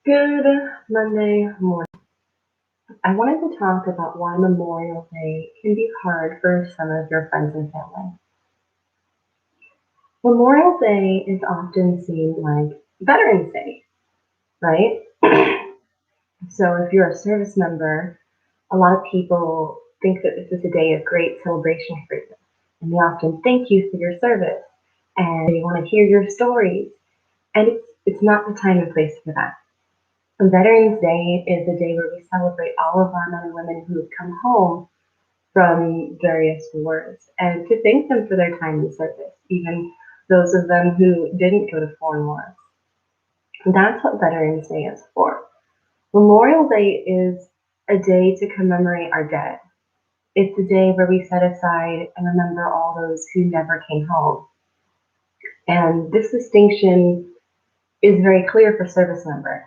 Good Monday morning. I wanted to talk about why Memorial Day can be hard for some of your friends and family. Memorial Day is often seen like Veterans Day, right? So if you're a service member, a lot of people think that this is a day of great celebration for you. And they often thank you for your service and they want to hear your stories. And it's not the time and place for that. Veterans Day is a day where we celebrate all of our men and women who have come home from various wars and to thank them for their time in service, even those of them who didn't go to foreign wars. That's what Veterans Day is for. Memorial Day is a day to commemorate our dead. It's a day where we set aside and remember all those who never came home. And this distinction is very clear for service members.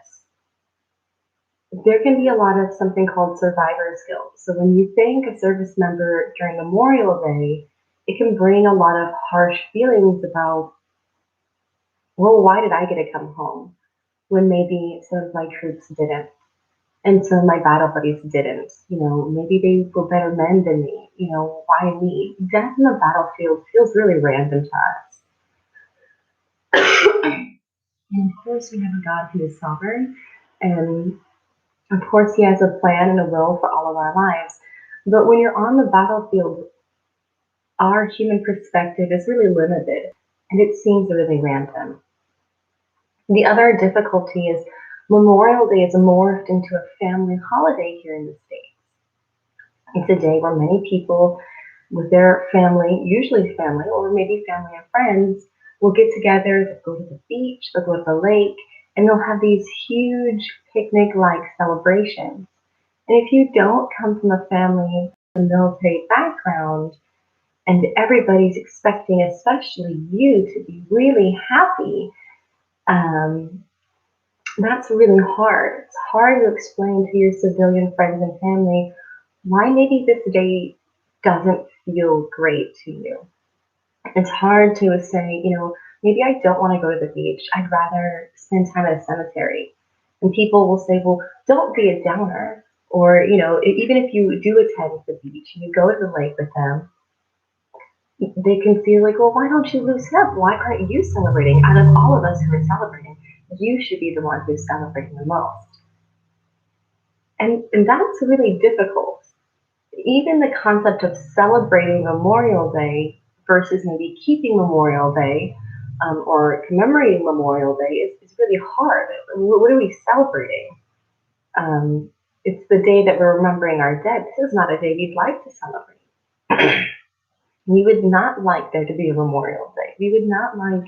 There can be a lot of something called survivor's guilt. So when you thank a service member during Memorial Day, it can bring a lot of harsh feelings about, well, why did I get to come home when maybe some of my troops didn't? And some of my battle buddies didn't. Maybe they were better men than me. Why me? Death in the battlefield feels really random to us. And of course, we have a God who is sovereign, and of course, He has a plan and a will for all of our lives. But when you're on the battlefield, our human perspective is really limited, and it seems really random. The other difficulty is Memorial Day is morphed into a family holiday here in the States. It's a day where many people with their family, usually family or maybe family and friends, will get together, they'll go to the beach, they'll go to the lake, and they'll have these huge picnic-like celebrations. And if you don't come from a family with a military background and everybody's expecting, especially you, to be really happy, um, that's really hard. It's hard to explain to your civilian friends and family why maybe this day doesn't feel great to you. It's hard to say, maybe I don't want to go to the beach. I'd rather spend time at a cemetery. And people will say, well, don't be a downer. Or, even if you do attend the beach and you go to the lake with them, they can feel like, well, why don't you loosen up? Why aren't you celebrating? Out of all of us who are celebrating, you should be the one who's celebrating the most. And that's really difficult. Even the concept of celebrating Memorial Day versus maybe keeping Memorial Day or commemorating Memorial Day is really hard. What are we celebrating? It's the day that we're remembering our dead. This is not a day we'd like to celebrate. We would not like there to be a Memorial Day. We would not like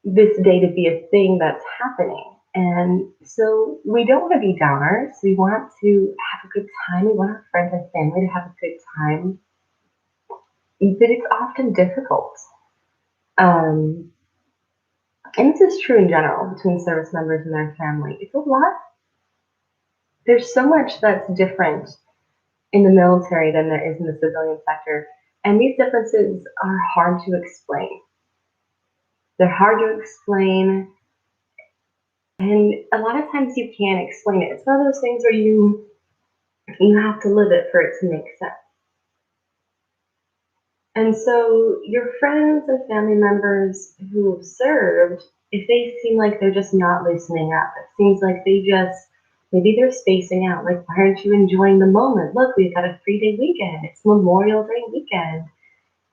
this day to be a thing that's happening. And so we don't want to be downers. We want to have a good time. We want our friends and family to have a good time. But it's often difficult. And this is true in general between service members and their family. It's a lot. There's so much that's different in the military than there is in the civilian sector. And these differences are hard to explain. They're hard to explain. And a lot of times you can't explain it. It's one of those things where you have to live it for it to make sense. And so your friends and family members who have served, if they seem like they're just not loosening up, it seems like maybe they're spacing out. Like, why aren't you enjoying the moment? Look, we've got a 3-day weekend. It's Memorial Day weekend.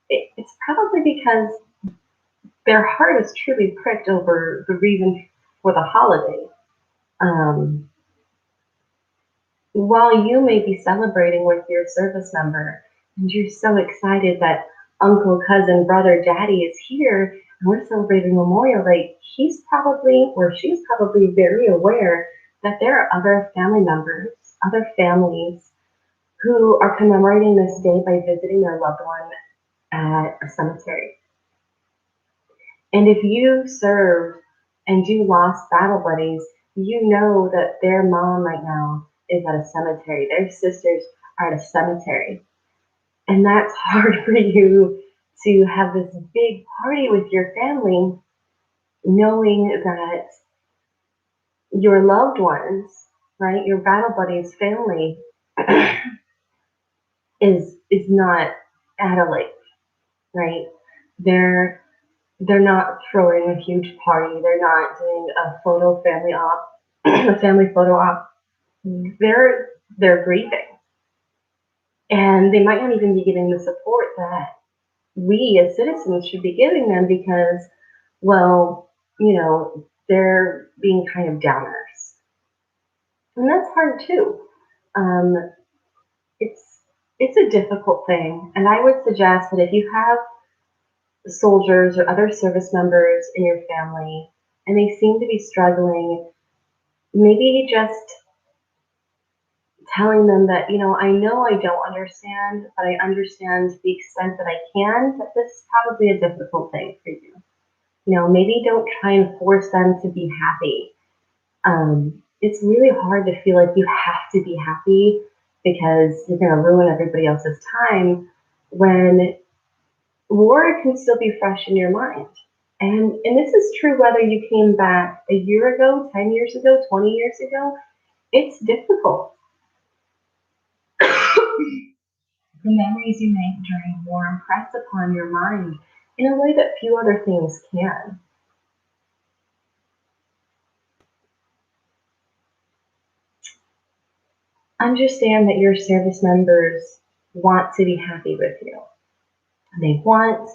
It's probably because their heart is truly pricked over the reason for the holiday. While you may be celebrating with your service member and you're so excited that uncle, cousin, brother, daddy is here and we're celebrating Memorial Day, he's probably or she's probably very aware that there are other family members, other families who are commemorating this day by visiting their loved one at a cemetery. And if you served and you lost battle buddies, you know that their mom right now is at a cemetery. Their sisters are at a cemetery. And that's hard for you to have this big party with your family, knowing that your loved ones, right? Your battle buddies, family is not at a lake, right? They're they're not throwing a huge party. They're not doing a photo family op, a family photo op. They're grieving, and they might not even be getting the support that we as citizens should be giving them because, well, they're being kind of downers, and that's hard too. Um, it's it's a difficult thing, and I would suggest that if you have soldiers or other service members in your family and they seem to be struggling, maybe just telling them that, I know I don't understand, but I understand to the extent that I can, that this is probably a difficult thing for you. Maybe don't try and force them to be happy. It's really hard to feel like you have to be happy because you're going to ruin everybody else's time when war can still be fresh in your mind. And this is true whether you came back a year ago, 10 years ago, 20 years ago. It's difficult. The memories you make during war impress upon your mind in a way that few other things can. Understand that your service members want to be happy with you. They want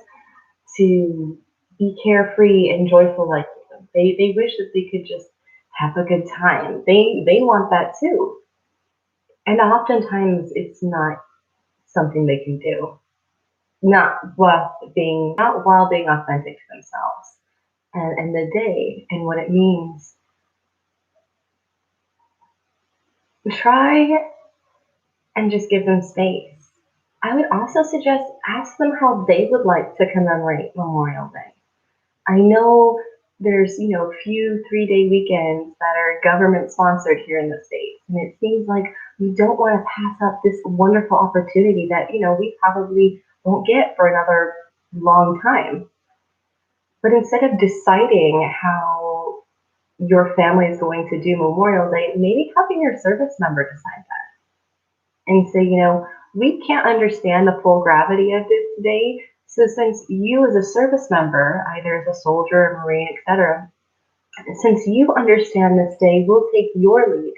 to be carefree and joyful like you. They wish that they could just have a good time. They want that too. And oftentimes it's not something they can do. Not while being authentic to themselves and the day and what it means. Try and just give them space. I would also suggest ask them how they would like to commemorate Memorial Day. I know there's, a few 3-day weekends that are government sponsored here in the States. And it seems like we don't want to pass up this wonderful opportunity that, we probably won't get for another long time. But instead of deciding how your family is going to do Memorial Day, maybe having your service member decide that and say, we can't understand the full gravity of this today. So since you as a service member, either as a soldier, a Marine, etc., since you understand this day, we'll take your lead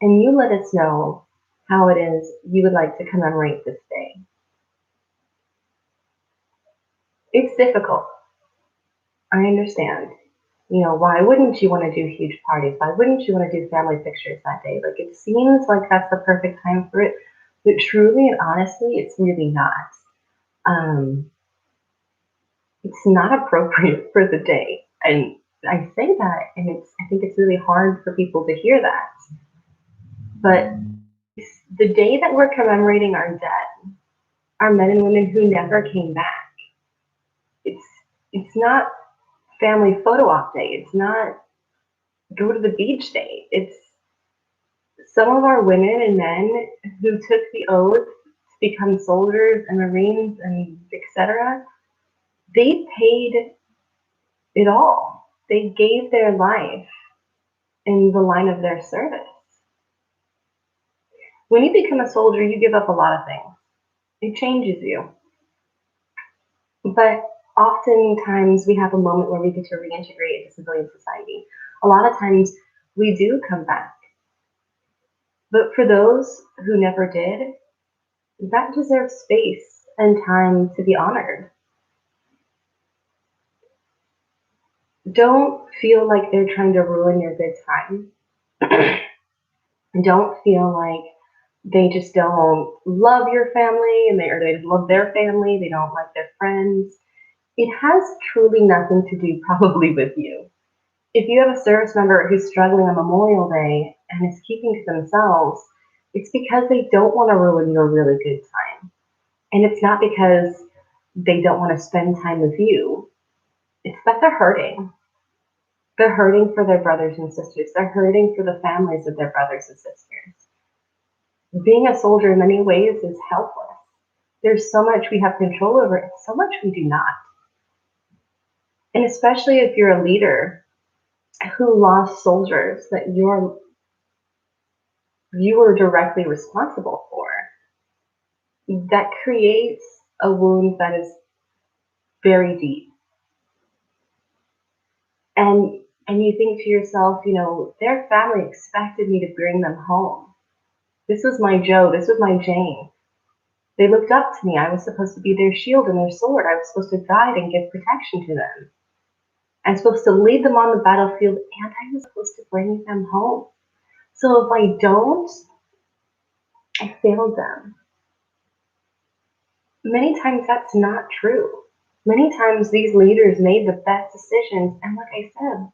and you let us know how it is you would like to commemorate this day. It's difficult. I understand. Why wouldn't you want to do huge parties? Why wouldn't you want to do family pictures that day? Like, it seems like that's the perfect time for it, but truly and honestly, it's really not. Um, it's not appropriate for the day. And I say that, and I think it's really hard for people to hear that. But the day that we're commemorating our dead, our men and women who never came back, it's it's not family photo op day. It's not go to the beach day. It's some of our women and men who took the oath to become soldiers and Marines and etc. They paid it all. They gave their life in the line of their service. When you become a soldier, you give up a lot of things. It changes you. But oftentimes we have a moment where we get to reintegrate into civilian society. A lot of times we do come back. But for those who never did, that deserves space and time to be honored. Don't feel like they're trying to ruin your good time. Don't feel like they just don't love your family or they just love their family, they don't like their friends. It has truly nothing to do probably with you. If you have a service member who's struggling on Memorial Day and is keeping to themselves, it's because they don't want to ruin your really good time. And it's not because they don't want to spend time with you. It's that they're hurting. They're hurting for their brothers and sisters. They're hurting for the families of their brothers and sisters. Being a soldier in many ways is helpless. There's so much we have control over and so much we do not. And especially if you're a leader, who lost soldiers that you were directly responsible for. That creates a wound that is very deep. And you think to yourself, their family expected me to bring them home. This was my Joe, this was my Jane. They looked up to me. I was supposed to be their shield and their sword. I was supposed to guide and give protection to them. I'm supposed to lead them on the battlefield, and I was supposed to bring them home. So if I don't, I failed them. Many times that's not true. Many times these leaders made the best decisions, and like I said,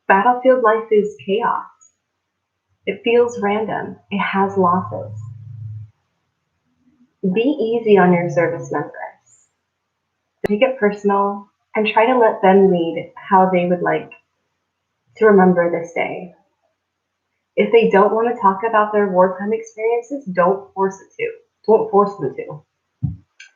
battlefield life is chaos. It feels random. It has losses. Be easy on your service members. Take it personal and try to let them lead how they would like to remember this day. If they don't want to talk about their wartime experiences, don't force it to. Don't force them to.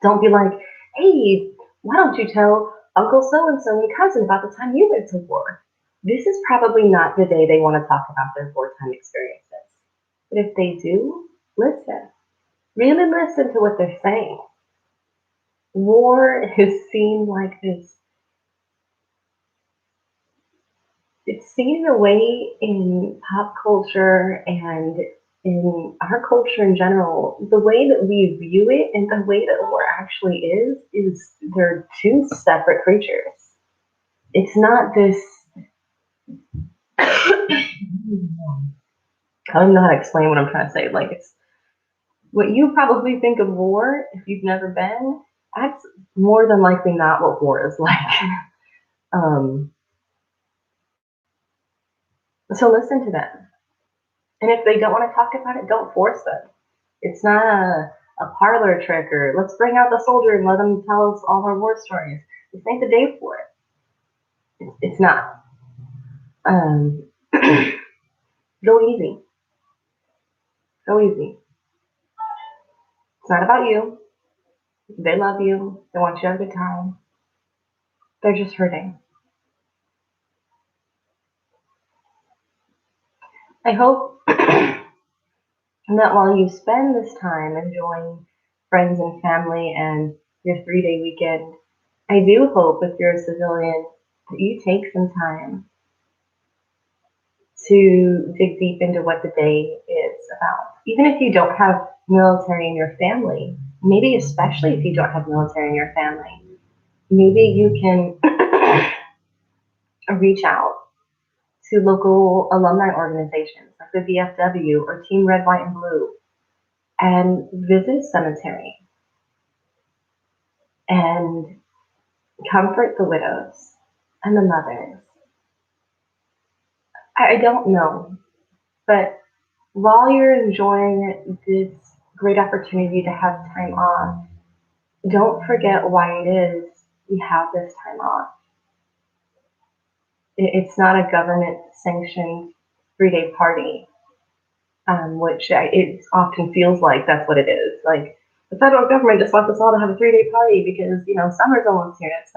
Don't be like, hey, why don't you tell Uncle so-and-so and cousin about the time you went to war? This is probably not the day they want to talk about their wartime experiences. But if they do, listen. Really listen to what they're saying. War is seen like this. It's seen in a way in pop culture and in our culture in general. The way that we view it and the way that war actually is they're two separate creatures. It's not this. I don't know how to explain what I'm trying to say. Like, it's what you probably think of war if you've never been. That's more than likely not what war is like. Um, so listen to them. And if they don't want to talk about it, don't force them. It's not a parlor trick or let's bring out the soldier and let them tell us all our war stories. This ain't the day for it. It's not. Um, go easy. Go easy. It's not about you. They love you. They want you to have a good time. They're just hurting. I hope that while you spend this time enjoying friends and family and your 3-day weekend, I do hope if you're a civilian that you take some time to dig deep into what the day is about. Even if you don't have military in your family, maybe especially if you don't have military in your family, maybe you can reach out to local alumni organizations like the VFW or Team Red, White, and Blue and visit a cemetery and comfort the widows and the mothers. I don't know, but while you're enjoying this great opportunity to have time off, don't forget why it is you have this time off. It's not a government sanctioned 3-day party, which it often feels like that's what it is. Like the federal government just wants us all to have a 3-day party because summer's almost here. It's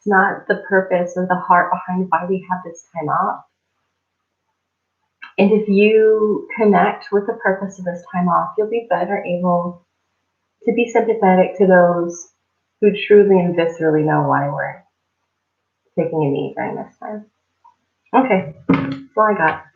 not the purpose or the heart behind why we have this time off. And if you connect with the purpose of this time off, you'll be better able to be sympathetic to those who truly and viscerally know why we're taking a knee during this time. Okay, that's all I got.